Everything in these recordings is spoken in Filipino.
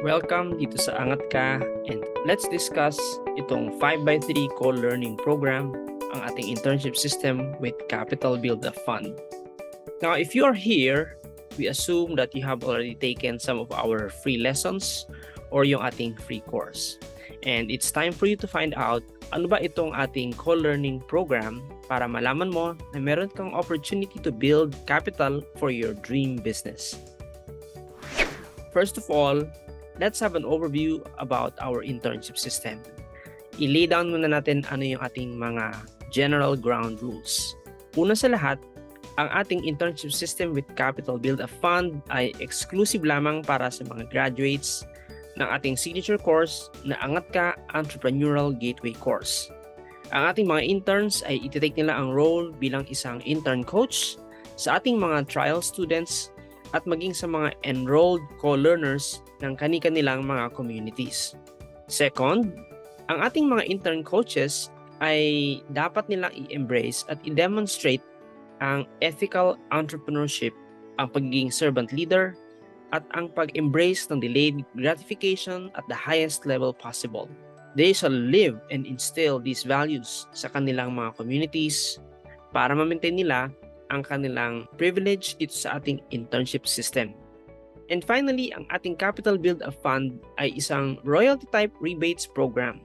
Welcome dito sa Angat Ka, and let's discuss itong 5x3 co-learning program, ang ating internship system with Capital Build a Fund. Now, if you are here, we assume that you have already taken some of our free lessons or yung ating free course. And it's time for you to find out ano ba itong ating co-learning program para malaman mo na meron kang opportunity to build capital for your dream business. First of all, let's have an overview about our internship system. I-lay down muna natin ano yung ating mga general ground rules. Una sa lahat, ang ating internship system with Capital Build a Fund ay exclusive lamang para sa mga graduates ng ating signature course na Angat Ka Entrepreneurial Gateway Course. Ang ating mga interns ay iti-take nila ang role bilang isang intern coach sa ating mga trial students at maging sa mga enrolled co-learners ng kani-kanilang mga communities. Second, ang ating mga intern coaches ay dapat nilang i-embrace at i-demonstrate ang ethical entrepreneurship, ang pagiging servant leader, at ang pag-embrace ng delayed gratification at the highest level possible. They shall live and instill these values sa kanilang mga communities para ma-maintain nila ang kanilang privilege dito sa ating internship system. And finally, ang ating Capital Build a Fund ay isang royalty type rebates program.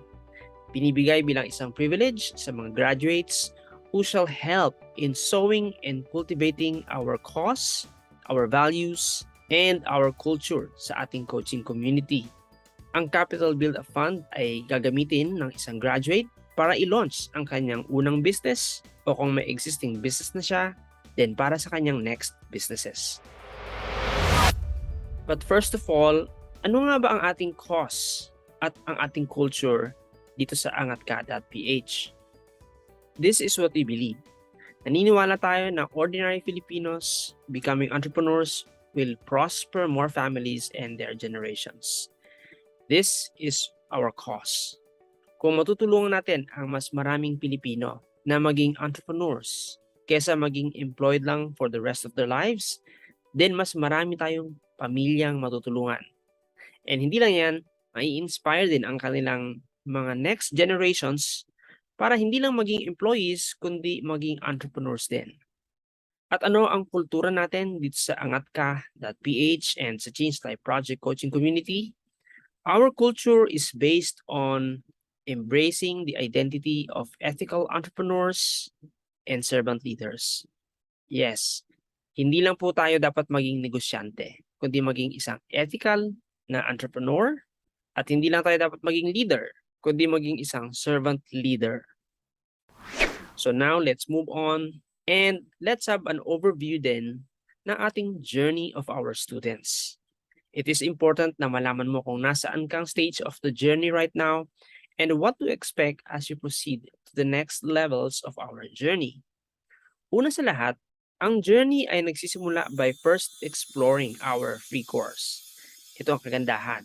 Binibigay bilang isang privilege sa mga graduates who shall help in sowing and cultivating our cause, our values, and our culture sa ating coaching community. Ang Capital Build a Fund ay gagamitin ng isang graduate para i-launch ang kanyang unang business o kung may existing business na siya, then para sa kanyang next businesses. But first of all, ano nga ba ang ating cause at ang ating culture dito sa AngatKaPH? This is what we believe. Naniniwala tayo na ordinary Filipinos becoming entrepreneurs will prosper more families and their generations. This is our cause. Kung matutulungan natin ang mas maraming Pilipino na maging entrepreneurs kesa maging employed lang for the rest of their lives, then mas marami tayong pamilyang matutulungan. And hindi lang yan, mai-inspire din ang kanilang mga next generations para hindi lang maging employees, kundi maging entrepreneurs din. At ano ang kultura natin dito sa AngatKaPH and sa Change Life Project Coaching Community? Our culture is based on embracing the identity of ethical entrepreneurs and servant leaders. Yes, hindi lang po tayo dapat maging negosyante, kundi maging isang ethical na entrepreneur, at hindi lang tayo dapat maging leader, kundi maging isang servant leader. So now let's move on and let's have an overview then ng ating journey of our students. It is important na malaman mo kung nasaan kang stage of the journey right now and what to expect as you proceed to the next levels of our journey. Una sa lahat, ang journey ay nagsisimula by first exploring our free course. Ito ang kagandahan.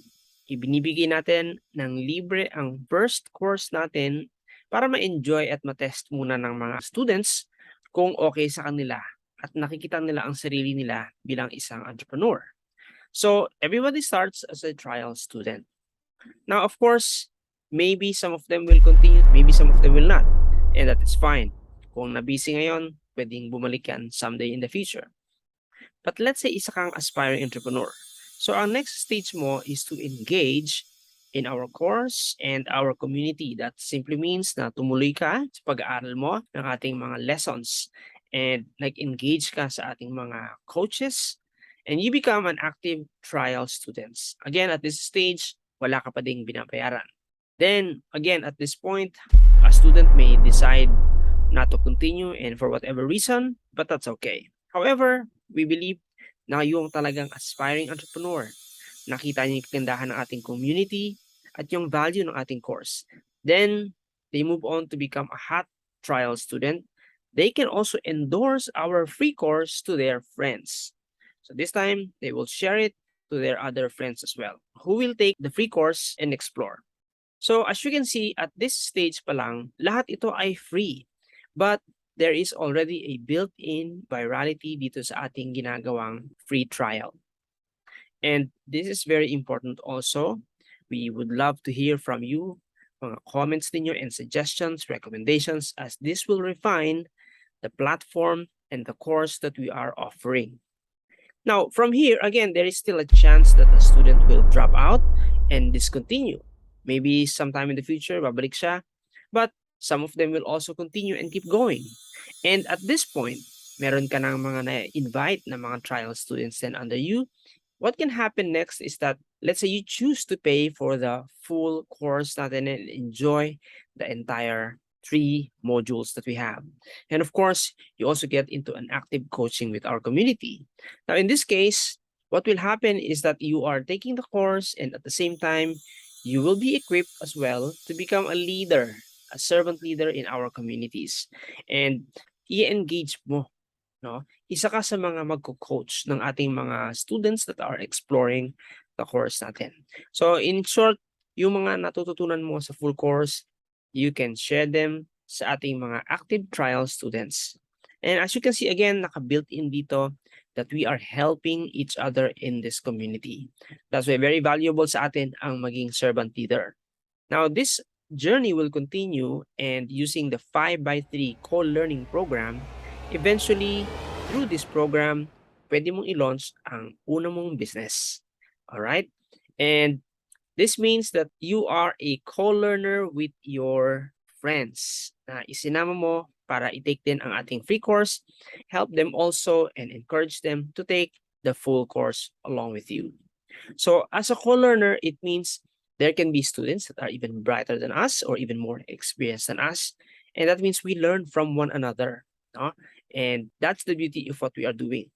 Ibinibigay natin ng libre ang first course natin para ma-enjoy at ma-test muna ng mga students kung okay sa kanila at nakikita nila ang sarili nila bilang isang entrepreneur. So, everybody starts as a trial student. Now, of course, maybe some of them will continue, maybe some of them will not. And that is fine. Kung na-busy ngayon, pwedeng bumalik yan someday in the future. But let's say isa kang aspiring entrepreneur. So, ang next stage mo is to engage in our course and our community. That simply means na tumuloy ka sa pag-aaral mo ng ating mga lessons and engage ka sa ating mga coaches and you become an active trial students. Again, at this stage, wala ka pa ding binabayaran. Then, again, at this point, a student may decide not to continue and for whatever reason, but that's okay. However, we believe na yung talagang aspiring entrepreneur, nakita niya yung kagandahan ng ating community at yung value ng ating course. Then, they move on to become a hot trial student. They can also endorse our free course to their friends. So this time, they will share it to their other friends as well, who will take the free course and explore. So as you can see, at this stage pa lang, lahat ito ay free. But there is already a built-in virality dito sa ating ginagawang free trial. And this is very important also. We would love to hear from you, mga comments ninyo and suggestions, recommendations, as this will refine the platform and the course that we are offering. Now, from here, again, there is still a chance that a student will drop out and discontinue. Maybe sometime in the future, babalik siya. But some of them will also continue and keep going. And at this point, meron ka ng mga na-invite na mga trial students then under you. What can happen next is that, let's say you choose to pay for the full course natin and enjoy the entire 3 modules that we have. And of course, you also get into an active coaching with our community. Now, in this case, what will happen is that you are taking the course and at the same time, you will be equipped as well to become a leader, a servant leader in our communities. And i-engage mo, no? Isa ka sa mga magko-coach ng ating mga students that are exploring the course natin. So in short, yung mga natututunan mo sa full course, you can share them sa ating mga active trial students. And as you can see again, naka-built in dito that we are helping each other in this community. That's why very valuable sa atin ang maging servant leader. Now, this journey will continue, and using the 5x3 co-learning program, eventually, through this program, pwede mong i-launch ang una mong business. Alright? And this means that you are a co-learner with your friends na isinama mo para i-take din ang ating free course, help them also and encourage them to take the full course along with you. So as a co-learner, it means there can be students that are even brighter than us or even more experienced than us. And that means we learn from one another. No? And that's the beauty of what we are doing.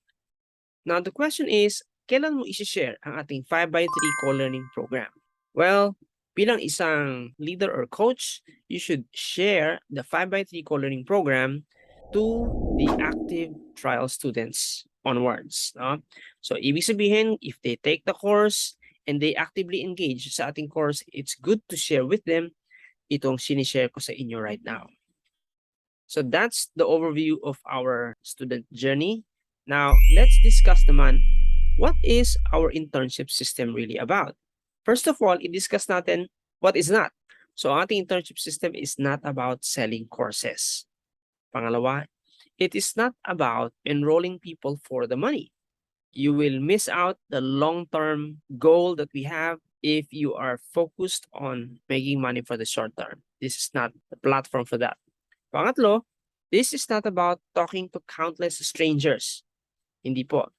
Now, the question is, kailan mo isi-share ang ating 5x3 co-learning program? Well, bilang isang leader or coach, you should share the 5x3 co-learning program to the active trial students onwards. No? So, ibig sabihin, if they take the course and they actively engage sa ating course, it's good to share with them itong sinishare ko sa inyo right now. So that's the overview of our student journey. Now, let's discuss naman, what is our internship system really about? First of all, i-discuss natin what is not. So, ang ating internship system is not about selling courses. Pangalawa, it is not about enrolling people for the money. You will miss out the long-term goal that we have if you are focused on making money for the short term. This is not the platform for that. Pangatlo, this is not about talking to countless strangers. Hindi po.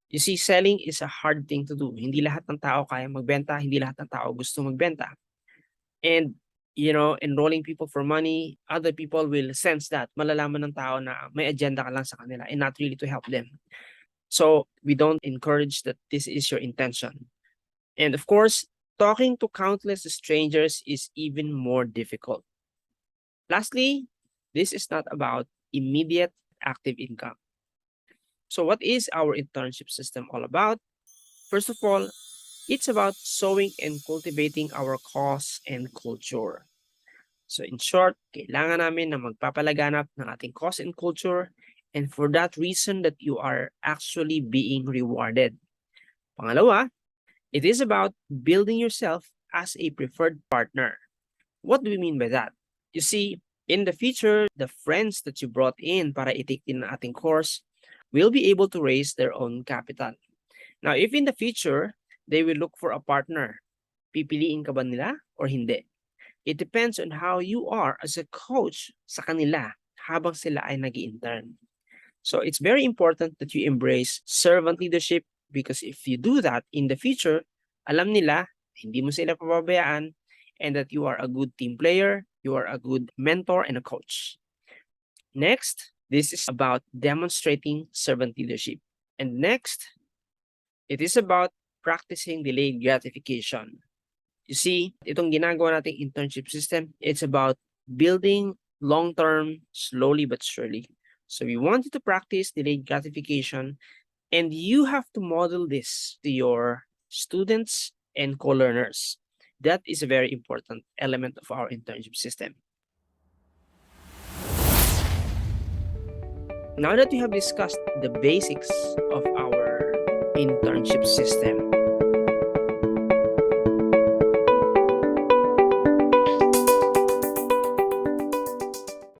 You see, selling is a hard thing to do. Hindi lahat ng tao kaya magbenta, hindi lahat ng tao gusto magbenta. And, enrolling people for money, other people will sense that. Malalaman ng tao na may agenda ka lang sa kanila and not really to help them. So, we don't encourage that this is your intention. And of course, talking to countless strangers is even more difficult. Lastly, this is not about immediate active income. So what is our internship system all about? First of all, it's about sowing and cultivating our cause and culture. So in short, kailangan namin na magpapalaganap ng ating cause and culture, and for that reason that you are actually being rewarded. Pangalawa, it is about building yourself as a preferred partner. What do we mean by that? You see, in the future, the friends that you brought in para i-take din ang ating course will be able to raise their own capital. Now, if in the future, they will look for a partner, pipiliin ka ba nila or hindi? It depends on how you are as a coach sa kanila habang sila ay nag-i-intern. So, it's very important that you embrace servant leadership, because if you do that in the future, alam nila, hindi mo sila pababayaan, and that you are a good team player, you are a good mentor and a coach. Next, this is about demonstrating servant leadership. And next, it is about practicing delayed gratification. You see, itong ginagawa nating internship system, it's about building long-term, slowly but surely. So we want you to practice delayed gratification, and you have to model this to your students and co-learners. That is a very important element of our internship system. Now that we have discussed the basics of our internship system,